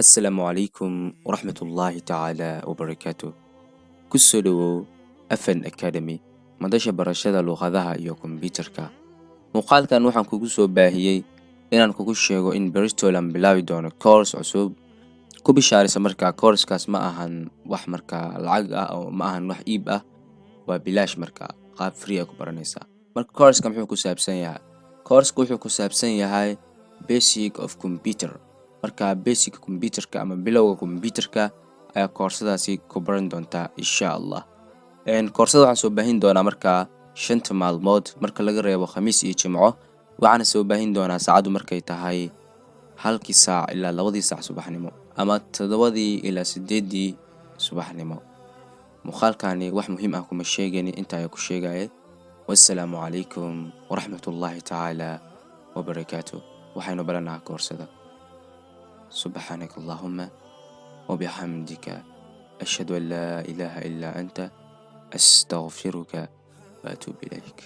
Asalaamu calaykum waraxmatullaahi tacaala wabarakaatuh. Ku soo dhowow Afan Academy, madasha barashada luqadaha iyo kombiyuutarka. Muuqaalkan waxaan kugu soo baahiyey inaan kugu sheego in Bristol aan bilaabi doono course cusub. Ku bishaaraysa markaa course-kaas ma ahan wax markaa lacag ah oo ma ahan wax iib ah, waa bilaash markaa qaab free ah ku baranaysaa. Marka course-ka wuxuu ku saabsan yahay? Course-ku wuxuu ku saabsan yahay Basic of Computer. Marka basic computerka ama bilowga computerka ayaa koorsadaasi ku baran doontaa insha Allah. Koorsada waxaan soo baahin doonaa markaa 5 maalmood marka laga reebo Khamiis iyo Jimco. Waxaan soo baahin doonaa saacadu markay tahay 1 saac ilaa 2 saac subaxnimo ama 7 ilaa 8 subaxnimo. Muuqaalkani wax muhiim ah kuma sheegayni inta ay ku sheegay. Wassalaamu calaykum waraxmatullaahi tacaala wabarakaatuh. waxaynu baranaa koorsada. سبحانك اللهم وبحمدك أشهد أن لا إله إلا أنت أستغفرك وأتوب إليك.